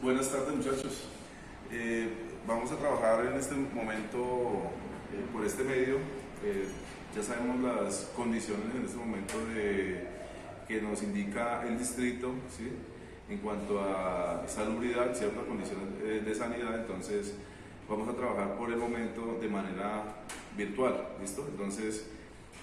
Buenas tardes, muchachos. Vamos a trabajar en este momento por este medio. Ya sabemos las condiciones en este momento que nos indica el distrito, ¿sí? En cuanto a salubridad, ciertas condiciones de sanidad. Entonces vamos a trabajar por el momento de manera virtual, ¿listo? Entonces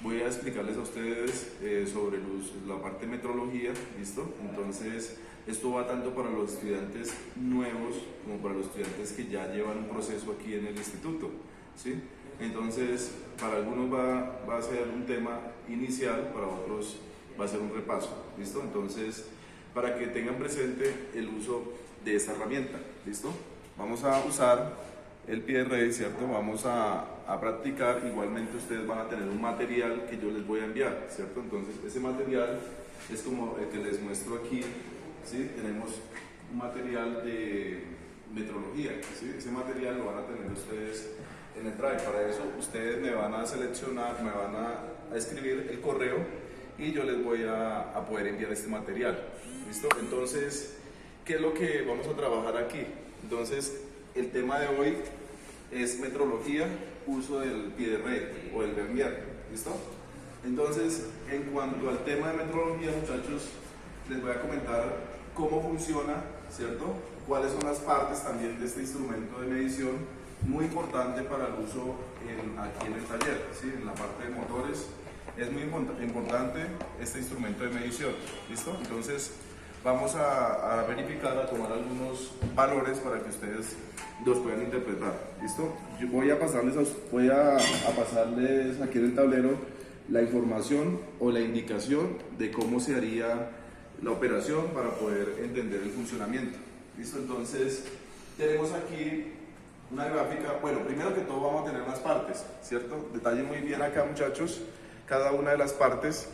voy a explicarles a ustedes sobre la parte de metrología, ¿listo? Entonces esto va tanto para los estudiantes nuevos como para los estudiantes que ya llevan un proceso aquí en el instituto, ¿sí? Entonces, para algunos va a ser un tema inicial, para otros va a ser un repaso, ¿listo? Entonces, para que tengan presente el uso de esta herramienta, ¿listo? Vamos a usar el PDRay, ¿cierto? Vamos a practicar. Igualmente ustedes van a tener un material que yo les voy a enviar, ¿cierto? Entonces, ese material es como el que les muestro aquí. ¿Sí? Tenemos un material de metrología, ¿sí? Ese material lo van a tener ustedes en el Drive. Para eso ustedes me van a seleccionar, me van a escribir el correo y yo les voy a poder enviar este material, ¿listo? Entonces, ¿qué es lo que vamos a trabajar aquí? Entonces, el tema de hoy es metrología, uso del PDRay o del vernier, ¿listo? Entonces, en cuanto al tema de metrología, muchachos, les voy a comentar cómo funciona, ¿cierto? Cuáles son las partes también de este instrumento de medición, muy importante para el uso aquí en el taller, ¿sí? En la parte de motores es muy importante este instrumento de medición, ¿listo? Entonces vamos a verificar, a tomar algunos valores para que ustedes los puedan interpretar, ¿listo? Yo voy a pasarles aquí en el tablero la información o la indicación de cómo se haría la operación para poder entender el funcionamiento. ¿Listo? Entonces, tenemos aquí una gráfica. Bueno, primero que todo vamos a tener las partes, ¿cierto? Detallen muy bien acá, muchachos, cada una de las partes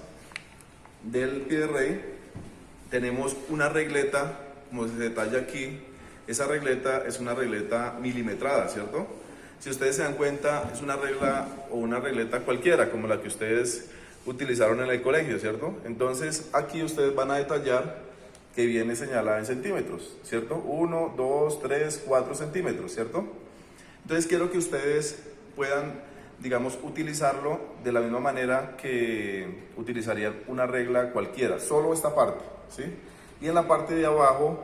del PDRay. Tenemos una regleta, como se detalla aquí. Esa regleta es una regleta milimetrada, ¿cierto? Si ustedes se dan cuenta, es una regla o una regleta cualquiera, como la que ustedes utilizaron en el colegio, ¿cierto? Entonces aquí ustedes van a detallar que viene señalada en centímetros, ¿cierto? 1, 2, 3, 4 centímetros, ¿cierto? Entonces quiero que ustedes puedan, digamos, utilizarlo de la misma manera que utilizarían una regla cualquiera, solo esta parte, ¿sí? Y en la parte de abajo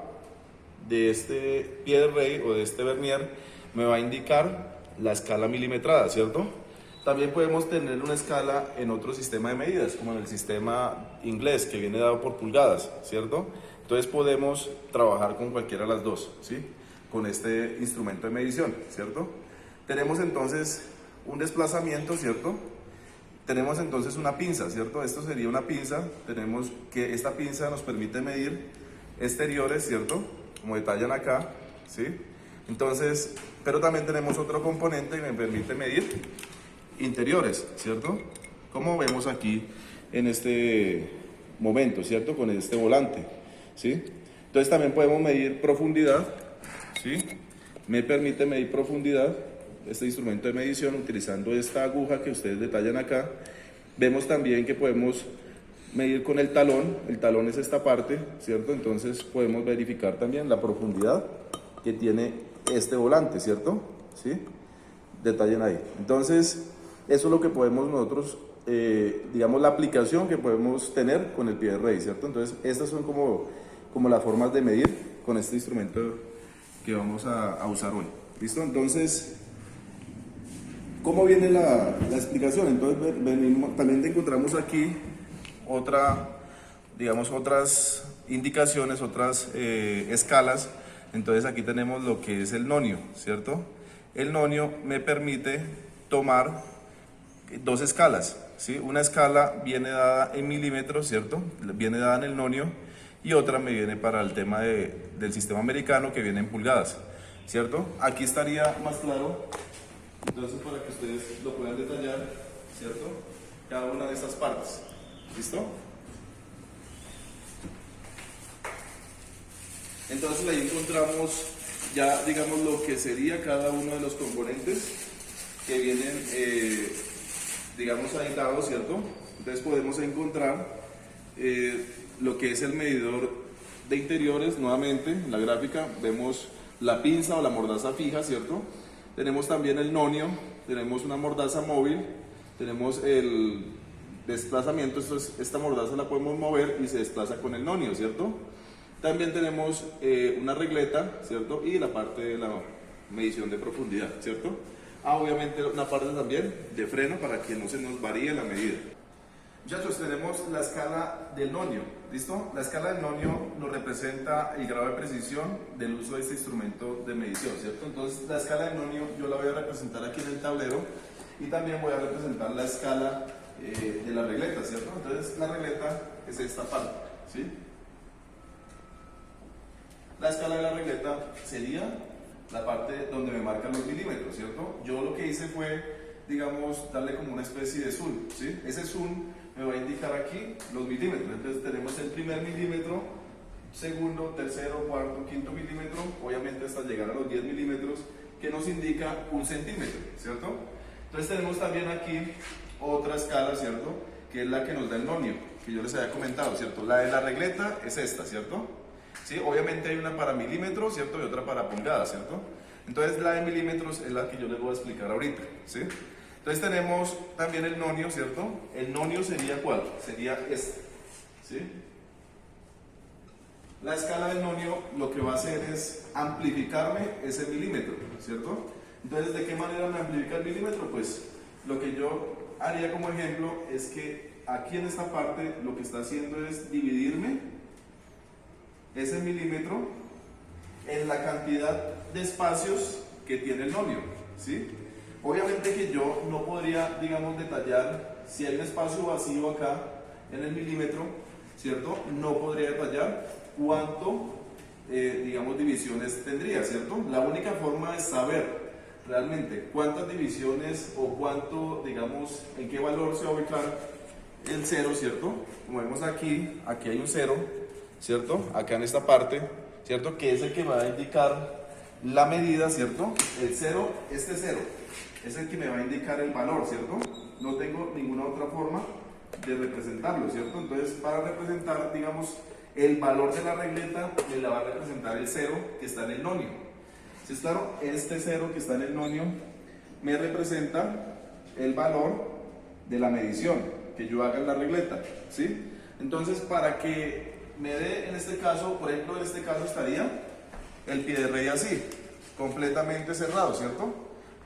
de este PDRay o de este vernier me va a indicar la escala milimetrada, ¿cierto? También podemos tener una escala en otro sistema de medidas, como en el sistema inglés, que viene dado por pulgadas, ¿cierto? Entonces podemos trabajar con cualquiera de las dos, ¿sí? Con este instrumento de medición, ¿cierto? Tenemos entonces un desplazamiento, ¿cierto? Tenemos entonces una pinza, ¿cierto? Esto sería una pinza. Tenemos que esta pinza nos permite medir exteriores, ¿cierto? Como detallan acá, ¿sí? Entonces, pero también tenemos otro componente que me permite medir interiores, ¿cierto? Como vemos aquí en este momento, ¿cierto? Con este volante, ¿sí? Entonces también podemos medir profundidad, ¿sí? Me permite medir profundidad este instrumento de medición utilizando esta aguja que ustedes detallan acá. Vemos también que podemos medir con el talón es esta parte, ¿cierto? Entonces podemos verificar también la profundidad que tiene este volante, ¿cierto? ¿Sí? Detallen ahí. Entonces, eso es lo que podemos nosotros, digamos, la aplicación que podemos tener con el PDRay, ¿cierto? Entonces, estas son como las formas de medir con este instrumento que vamos a usar hoy. ¿Listo? Entonces, ¿cómo viene la explicación? Entonces, también encontramos aquí otras indicaciones, otras escalas. Entonces, aquí tenemos lo que es el nonio, ¿cierto? El nonio me permite tomar dos escalas, ¿sí? Una escala viene dada en milímetros, ¿cierto? Viene dada en el nonio, y otra me viene para el tema del sistema americano, que viene en pulgadas, ¿cierto? Aquí estaría más claro, entonces, para que ustedes lo puedan detallar, ¿cierto? Cada una de estas partes, ¿listo? Entonces ahí encontramos ya, digamos, lo que sería cada uno de los componentes que vienen, digamos, aislados, ¿cierto? Entonces podemos encontrar lo que es el medidor de interiores. Nuevamente, en la gráfica vemos la pinza o la mordaza fija, ¿cierto? Tenemos también el nonio, tenemos una mordaza móvil, tenemos el desplazamiento, esta mordaza la podemos mover y se desplaza con el nonio, ¿cierto? También tenemos una regleta, ¿cierto? Y la parte de la medición de profundidad, ¿cierto? Obviamente una parte también de freno para que no se nos varíe la medida. Muchachos, tenemos la escala del nonio, ¿listo? La escala del nonio nos representa el grado de precisión del uso de este instrumento de medición, ¿cierto? Entonces la escala del nonio yo la voy a representar aquí en el tablero, y también voy a representar la escala de la regleta, ¿cierto? Entonces la regleta es esta parte, ¿sí? La escala de la regleta sería la parte donde me marcan los milímetros, ¿cierto? Yo lo que hice fue, digamos, darle como una especie de zoom, ¿sí? Ese zoom me va a indicar aquí los milímetros. Entonces tenemos el primer milímetro, segundo, tercero, cuarto, quinto milímetro, obviamente hasta llegar a los 10 milímetros, que nos indica un centímetro, ¿cierto? Entonces tenemos también aquí otra escala, ¿cierto? Que es la que nos da el nonio, que yo les había comentado, ¿cierto? La de la regleta es esta, ¿cierto? ¿Sí? Obviamente hay una para milímetros, ¿cierto? Y otra para pulgadas, ¿cierto? Entonces la de milímetros es la que yo les voy a explicar ahorita, ¿sí? Entonces tenemos también el nonio, ¿cierto? El nonio sería ¿cuál? Sería este, ¿sí? La escala del nonio lo que va a hacer es amplificarme ese milímetro, ¿cierto? Entonces, ¿de qué manera me amplifica el milímetro? Pues lo que yo haría como ejemplo es que aquí en esta parte lo que está haciendo es dividirme ese milímetro en la cantidad de espacios que tiene el nonio, ¿sí? Obviamente que yo no podría, digamos, detallar si hay un espacio vacío acá en el milímetro, ¿cierto? No podría detallar cuánto, digamos, divisiones tendría, ¿cierto? La única forma de saber realmente cuántas divisiones o cuánto, digamos, en qué valor se va a ubicar el cero, ¿cierto? Como vemos aquí, aquí hay un cero, ¿cierto? Acá en esta parte, ¿cierto? Que es el que me va a indicar la medida, ¿cierto? El cero, este cero, es el que me va a indicar el valor, ¿cierto? No tengo ninguna otra forma de representarlo, ¿cierto? Entonces, para representar, digamos, el valor de la regleta, me la va a representar el cero que está en el nonio. ¿Sí es claro? Este cero que está en el nonio me representa el valor de la medición que yo haga en la regleta, ¿sí? Entonces, para que me dé, en este caso, por ejemplo, en este caso estaría el pie de rey así, completamente cerrado, ¿cierto?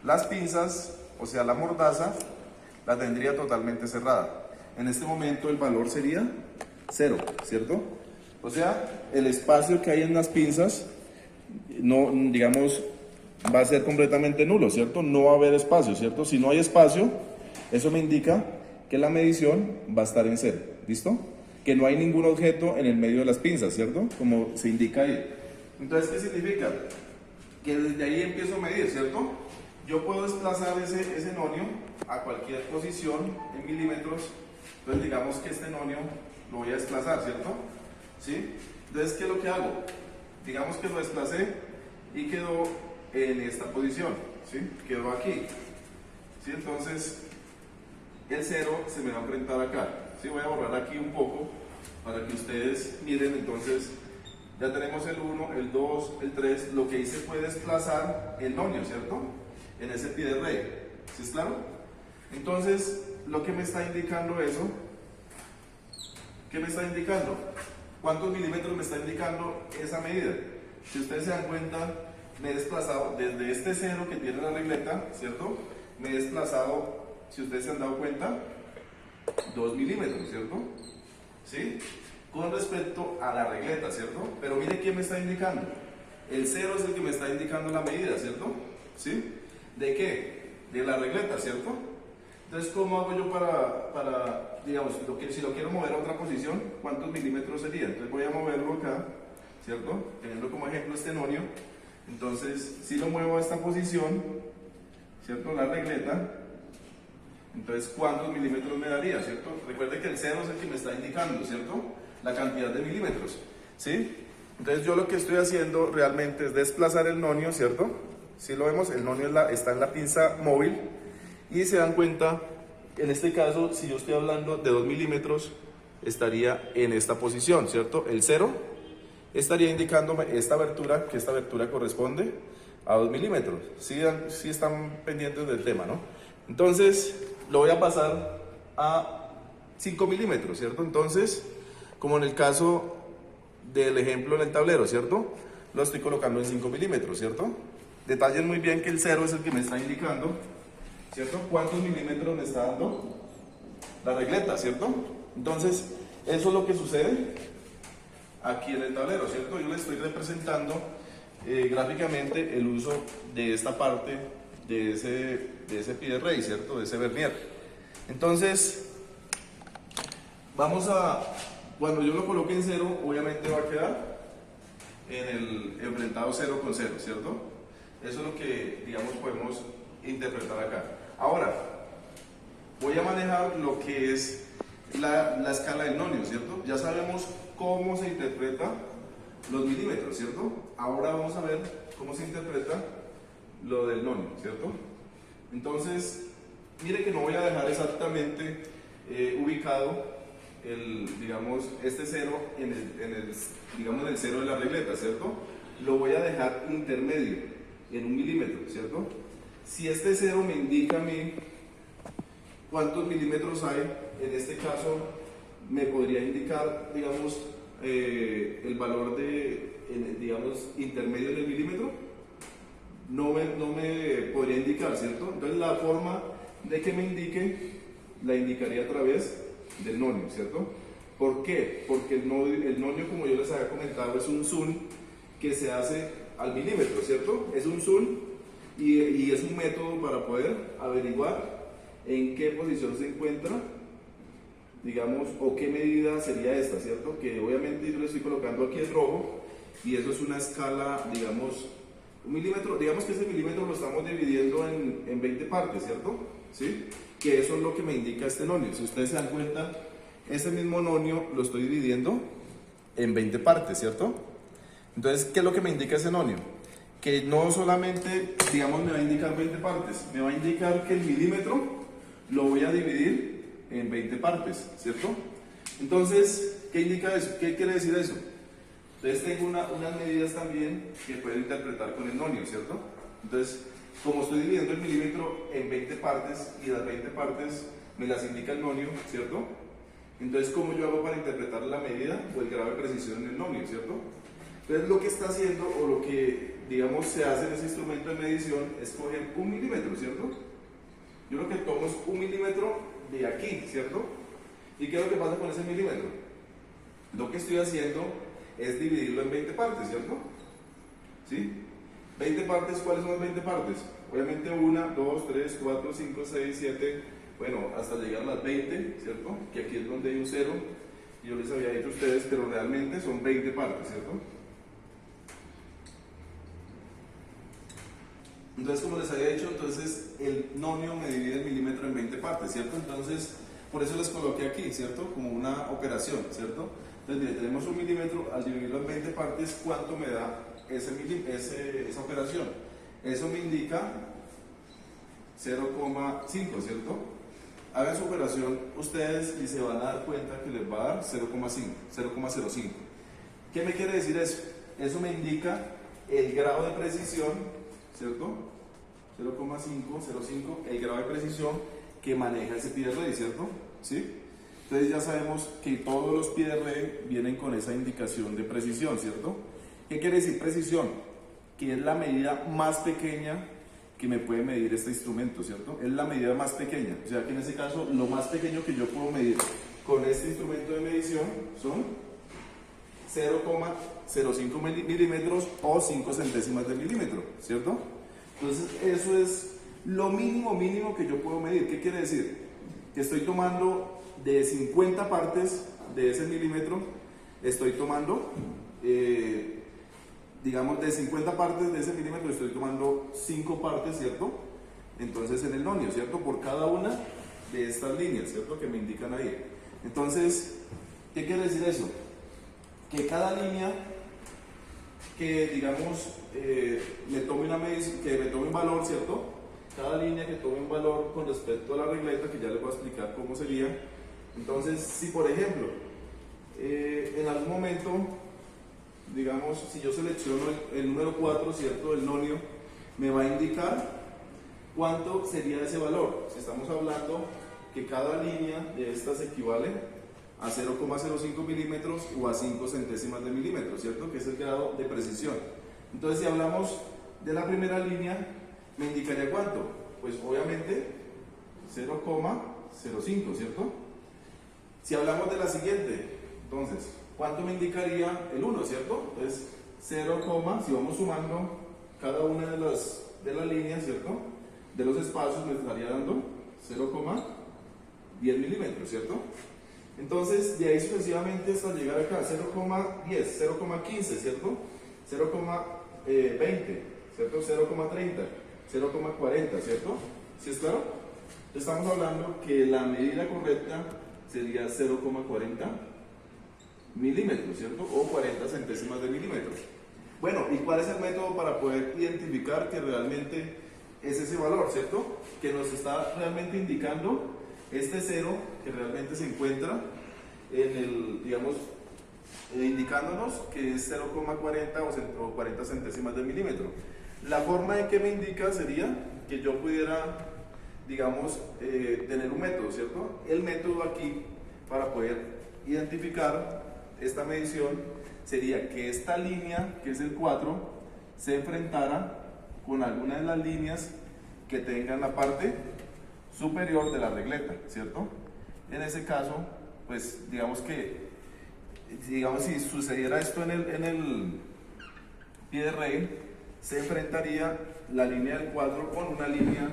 Las pinzas, o sea, la mordaza, la tendría totalmente cerrada. En este momento el valor sería 0, ¿cierto? O sea, el espacio que hay en las pinzas, no, digamos, va a ser completamente nulo, ¿cierto? No va a haber espacio, ¿cierto? Si no hay espacio, eso me indica que la medición va a estar en 0, ¿listo? Que no hay ningún objeto en el medio de las pinzas, ¿cierto? Como se indica ahí. Entonces, ¿qué significa? Que desde ahí empiezo a medir, ¿cierto? Yo puedo desplazar ese nonio a cualquier posición en milímetros. Entonces, digamos que este nonio lo voy a desplazar, ¿cierto? ¿Sí? Entonces, ¿qué es lo que hago? Digamos que lo desplacé y quedó en esta posición, ¿sí? Quedó aquí, ¿sí? Entonces, el 0 se me va a enfrentar acá, ¿sí? Voy a borrar aquí un poco para que ustedes miren. Entonces, ya tenemos el 1, el 2, el 3. Lo que hice fue desplazar el nonio, ¿cierto? En ese pie de rey, ¿sí es claro? Entonces, lo que me está indicando eso, ¿qué me está indicando? ¿Cuántos milímetros me está indicando esa medida? Si ustedes se dan cuenta, me he desplazado desde este 0 que tiene la regleta, ¿cierto? Me he desplazado, si ustedes se han dado cuenta, 2 milímetros, ¿cierto? ¿Sí? Con respecto a la regleta, ¿cierto? Pero mire quién me está indicando. El 0 es el que me está indicando la medida, ¿cierto? ¿Sí? ¿De qué? De la regleta, ¿cierto? Entonces, ¿cómo hago yo digamos, si lo quiero mover a otra posición, cuántos milímetros sería? Entonces voy a moverlo acá, ¿cierto? Teniendo como ejemplo este nonio. Entonces, si lo muevo a esta posición, ¿cierto? La regleta. Entonces, ¿cuántos milímetros me daría, cierto? Recuerde que el 0 es el que me está indicando, ¿cierto? La cantidad de milímetros, ¿sí? Entonces, yo lo que estoy haciendo realmente es desplazar el nonio, ¿cierto? Si lo vemos, el nonio está en la pinza móvil y se dan cuenta, en este caso, si yo estoy hablando de 2 milímetros, estaría en esta posición, ¿cierto? El 0 estaría indicándome esta abertura, que esta abertura corresponde a 2 milímetros. Sí están pendientes del tema, ¿no? Entonces, lo voy a pasar a 5 milímetros, ¿cierto? Entonces, como en el caso del ejemplo en el tablero, ¿cierto? Lo estoy colocando en 5 milímetros, ¿cierto? Detallen muy bien que el 0 es el que me está indicando, ¿cierto? ¿Cuántos milímetros me está dando la regleta, ¿cierto? Entonces, eso es lo que sucede aquí en el tablero, ¿cierto? Yo le estoy representando gráficamente el uso de esta parte de ese pie de rey, ¿cierto? De ese vernier. Entonces, cuando yo lo coloque en 0, obviamente va a quedar en el enfrentado 0 con 0, ¿cierto? Eso es lo que, digamos, podemos interpretar acá. Ahora, voy a manejar lo que es la escala del nonio, ¿cierto? Ya sabemos cómo se interpreta los milímetros, ¿cierto? Ahora vamos a ver cómo se interpreta lo del nonio, ¿cierto? Entonces, mire que no voy a dejar exactamente ubicado digamos, este 0 digamos, en el 0 de la regleta, ¿cierto? Lo voy a dejar intermedio, en 1 milímetro, ¿cierto? Si este 0 me indica a mí cuántos milímetros hay, en este caso me podría indicar, digamos, el valor digamos, intermedio en el milímetro. No me podría indicar, ¿cierto? Entonces la forma de que me indique, la indicaría a través del nonio, ¿cierto? ¿Por qué? Porque el nonio, como yo les había comentado, es un zoom que se hace al milímetro, ¿cierto? Es un zoom y es un método para poder averiguar en qué posición se encuentra, digamos, o qué medida sería esta, ¿cierto? Que obviamente yo le estoy colocando aquí el rojo y eso es una escala, digamos, 1 milímetro, digamos que ese milímetro lo estamos dividiendo en 20 partes, ¿cierto? ¿Sí? Que eso es lo que me indica este nonio. Si ustedes se dan cuenta, este mismo nonio lo estoy dividiendo en 20 partes, ¿cierto? Entonces, ¿qué es lo que me indica ese nonio? Que no solamente, digamos, me va a indicar 20 partes, me va a indicar que el milímetro lo voy a dividir en 20 partes, ¿cierto? Entonces, ¿qué indica eso? ¿Qué quiere decir eso? Entonces tengo unas medidas también que puedo interpretar con el nonio, ¿cierto? Entonces, como estoy dividiendo el milímetro en 20 partes y las 20 partes me las indica el nonio, ¿cierto? Entonces, ¿cómo yo hago para interpretar la medida o el grado de precisión en el nonio, ¿cierto? Entonces, lo que está haciendo o lo que, digamos, se hace en ese instrumento de medición es coger 1 milímetro, ¿cierto? Yo lo que tomo es 1 milímetro de aquí, ¿cierto? ¿Y qué es lo que pasa con ese milímetro? Lo que estoy haciendo es dividirlo en 20 partes, ¿cierto? ¿Sí? 20 partes, ¿cuáles son las 20 partes? Obviamente 1, 2, 3, 4, 5, 6, 7, bueno, hasta llegar a las 20, ¿cierto? Que aquí es donde hay un 0, y yo les había dicho a ustedes, pero realmente son 20 partes, ¿cierto? Entonces, como les había dicho, entonces el nonio me divide el milímetro en 20 partes, ¿cierto? Entonces, por eso les coloqué aquí, ¿cierto? Como una operación, ¿cierto? Entonces, mire, tenemos 1 milímetro, al dividirlo en 20 partes, ¿cuánto me da esa operación? Eso me indica 0,5, ¿cierto? Hagan su operación ustedes y se van a dar cuenta que les va a dar 0,05. ¿Qué me quiere decir eso? Eso me indica el grado de precisión, ¿cierto? 0,5, el grado de precisión que maneja ese pie de red, ¿cierto? ¿Sí? Entonces ya sabemos que todos los pies de red vienen con esa indicación de precisión, ¿cierto? ¿Qué quiere decir precisión? Que es la medida más pequeña que me puede medir este instrumento, ¿cierto? Es la medida más pequeña, o sea que en ese caso lo más pequeño que yo puedo medir con este instrumento de medición son 0,05 milímetros o 5 centésimas de milímetro, ¿cierto? Entonces eso es lo mínimo que yo puedo medir. ¿Qué quiere decir? que estoy tomando de 50 partes de ese milímetro, estoy tomando, digamos, de 50 partes de ese milímetro, estoy tomando 5 partes, ¿cierto? Entonces en el nonio, ¿cierto? Por cada una de estas líneas, ¿cierto? Que me indican ahí. Entonces, ¿qué quiere decir eso? Que cada línea que, digamos, me tome un valor, ¿cierto? Cada línea que tome un valor con respecto a la regleta, que ya les voy a explicar cómo sería. Entonces, si por ejemplo, en algún momento, digamos, si yo selecciono el número 4, ¿cierto? El nonio, me va a indicar cuánto sería ese valor. Si estamos hablando que cada línea de estas equivale a 0,05 milímetros o a 5 centésimas de milímetro, ¿cierto? Que es el grado de precisión. Entonces, si hablamos de la primera línea, ¿me indicaría cuánto? Pues obviamente 0,05, ¿cierto? Si hablamos de la siguiente, entonces, ¿cuánto me indicaría el 1, ¿cierto? Entonces, 0, si vamos sumando cada una de las líneas, ¿cierto? De los espacios me estaría dando 0,10 milímetros, ¿cierto? Entonces, de ahí sucesivamente hasta llegar acá, 0,10, 0,15, ¿cierto? 0,20, ¿cierto? 0,30, 0,40, ¿cierto? ¿Sí es claro? Estamos hablando que la medida correcta sería 0,40 milímetros, ¿cierto? O 40 centésimas de milímetro. Bueno, ¿y cuál es el método para poder identificar que realmente es ese valor, ¿cierto? Que nos está realmente indicando este cero que realmente se encuentra en el, digamos, indicándonos que es 0,40 o 40 centésimas de milímetro. La forma en que me indica sería que yo pudiera, digamos, tener un método, ¿cierto? El método aquí para poder identificar esta medición sería que esta línea, que es el 4, se enfrentara con alguna de las líneas que tengan la parte superior de la regleta, ¿cierto? En ese caso, pues digamos si sucediera esto en el pie de rey, se enfrentaría la línea del 4 con una línea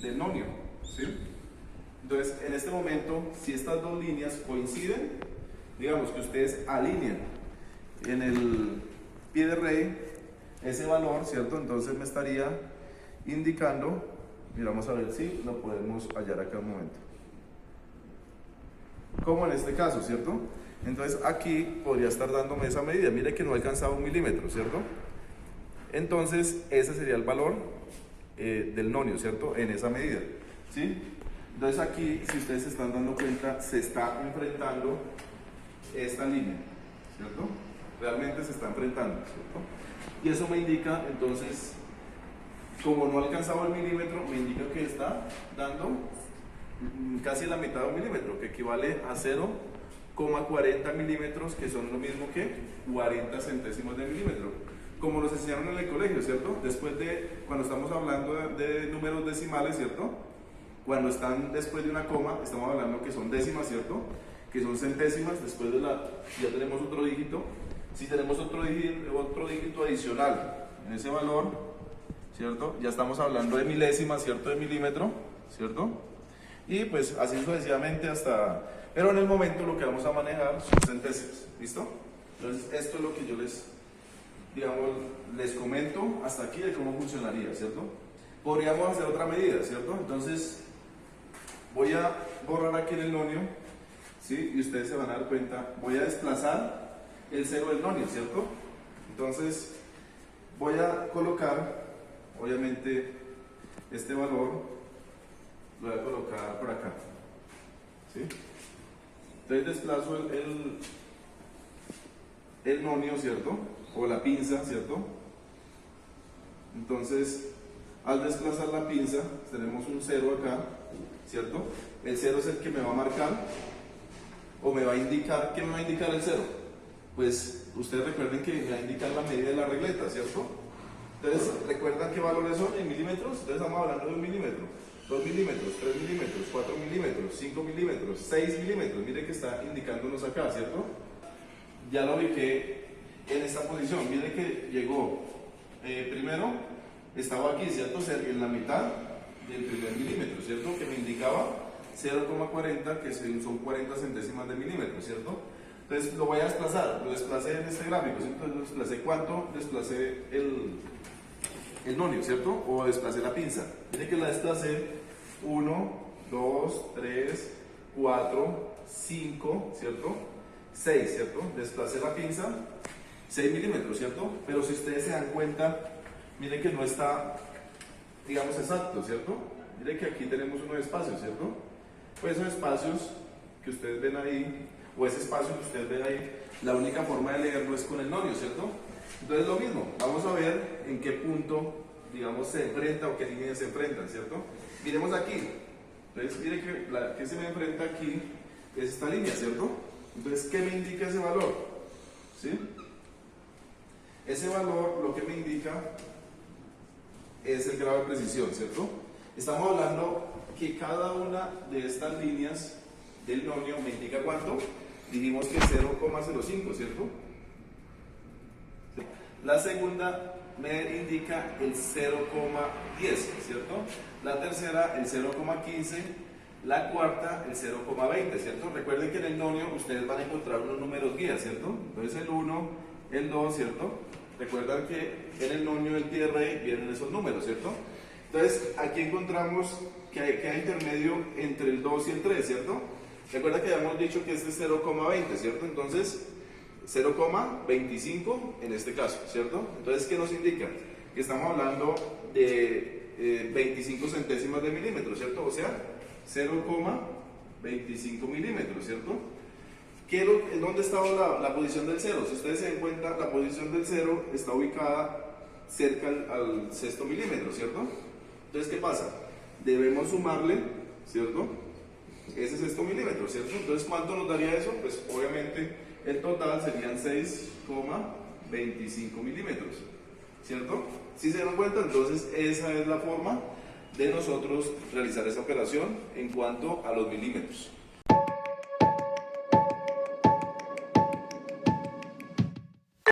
del nonio, ¿sí? Entonces, en este momento, si estas dos líneas coinciden, digamos que ustedes alinean en el pie de rey ese valor, ¿cierto? Entonces me estaría indicando, mira, vamos a ver si lo podemos hallar acá un momento. Como en este caso, ¿cierto? Entonces aquí podría estar dándome esa medida. Mire que no alcanzaba 1 milímetro, ¿cierto? Entonces ese sería el valor del nonio, ¿cierto? En esa medida, ¿sí? Entonces aquí, si ustedes se están dando cuenta, se está enfrentando esta línea, ¿cierto? Realmente se está enfrentando, ¿cierto? Y eso me indica, entonces, como no alcanzaba el milímetro, me indica que está dando casi la mitad de un milímetro, que equivale a 0,40 milímetros, que son lo mismo que 40 centésimos de milímetro. Como nos enseñaron en el colegio, ¿cierto? Después de, cuando estamos hablando de números decimales, ¿cierto? Cuando están después de una coma, estamos hablando que son décimas, ¿cierto? Que son centésimas, después de ya tenemos otro dígito. Si tenemos otro dígito adicional en ese valor, ¿cierto? Ya estamos hablando de milésimas, ¿cierto? De milímetro, ¿cierto? Y pues así sucesivamente hasta... Pero en el momento lo que vamos a manejar son centésimas, ¿listo? Entonces esto es lo que yo les comento hasta aquí de cómo funcionaría, ¿cierto? Podríamos hacer otra medida, ¿cierto? Entonces voy a borrar aquí en el nonio, ¿sí? Y ustedes se van a dar cuenta, voy a desplazar el cero del nonio, ¿cierto? Entonces voy a colocar, obviamente, este valor, lo voy a colocar por acá, ¿sí? Entonces desplazo el nonio, ¿cierto? O la pinza, ¿cierto? Entonces, al desplazar la pinza, tenemos un 0 acá, ¿cierto? El 0 es el que me va a marcar, o me va a indicar, ¿qué me va a indicar el 0? Pues, ustedes recuerden que me va a indicar la medida de la regleta, ¿cierto? Entonces, ¿recuerdan qué valores son en milímetros? Entonces estamos hablando de 1 milímetro, 2 milímetros, 3 milímetros, 4 milímetros, 5 milímetros, 6 milímetros. Mire que está indicándonos acá, ¿cierto? Ya lo ubiqué en esta posición. Mire que llegó, primero estaba aquí, ¿cierto? En la mitad del primer milímetro, ¿cierto? Que me indicaba 0,40, que son 40 centésimas de milímetro, ¿cierto? Entonces lo voy a desplazar, lo desplacé en este gráfico, ¿cierto? Entonces lo desplacé, ¿cuánto? Desplacé el nonio, ¿cierto? O desplacé la pinza. Miren que la desplacé 1, 2, 3, 4, 5, ¿cierto? 6, ¿cierto? Desplacé la pinza 6 milímetros, ¿cierto? Pero si ustedes se dan cuenta, miren que no está, digamos, exacto, ¿cierto? Miren que aquí tenemos unos espacios, ¿cierto? Pues esos espacios que ustedes ven ahí, o ese espacio que ustedes ven ahí, la única forma de leerlo es con el nonio, ¿cierto? Entonces lo mismo, vamos a ver en qué punto, digamos, se enfrenta o qué líneas se enfrentan, ¿cierto? Miremos aquí. Entonces, miren que la que se me enfrenta aquí es esta línea, ¿cierto? Entonces, ¿qué me indica ese valor? ¿Sí? Ese valor lo que me indica es el grado de precisión, ¿cierto? Estamos hablando que cada una de estas líneas del nonio me indica cuánto. Dijimos que 0,05, ¿cierto? La segunda me indica el 0,10, ¿cierto? La tercera el 0,15, la cuarta el 0,20, ¿cierto? Recuerden que en el nonio ustedes van a encontrar unos números guías, ¿cierto? Entonces el 1, el 2, ¿cierto? Recuerdan que en el nonio del pie de rey vienen esos números, ¿cierto? Entonces aquí encontramos que hay intermedio entre el 2 y el 3, ¿cierto? Recuerda que habíamos dicho que este es 0,20, ¿cierto? Entonces 0,25 en este caso, ¿cierto? Entonces, ¿qué nos indica? Que estamos hablando de 25 centésimas de milímetro, ¿cierto? O sea, 0,25 milímetros, ¿cierto? ¿Dónde está la posición del 0? Si ustedes se dan cuenta, la posición del 0 está ubicada cerca al sexto milímetro, ¿cierto? Entonces, ¿qué pasa? Debemos sumarle, ¿cierto? Ese sexto milímetro, ¿cierto? Entonces, ¿cuánto nos daría eso? Pues obviamente el total serían 6,25 milímetros, ¿cierto? Si se dan cuenta, entonces esa es la forma de nosotros realizar esa operación en cuanto a los milímetros.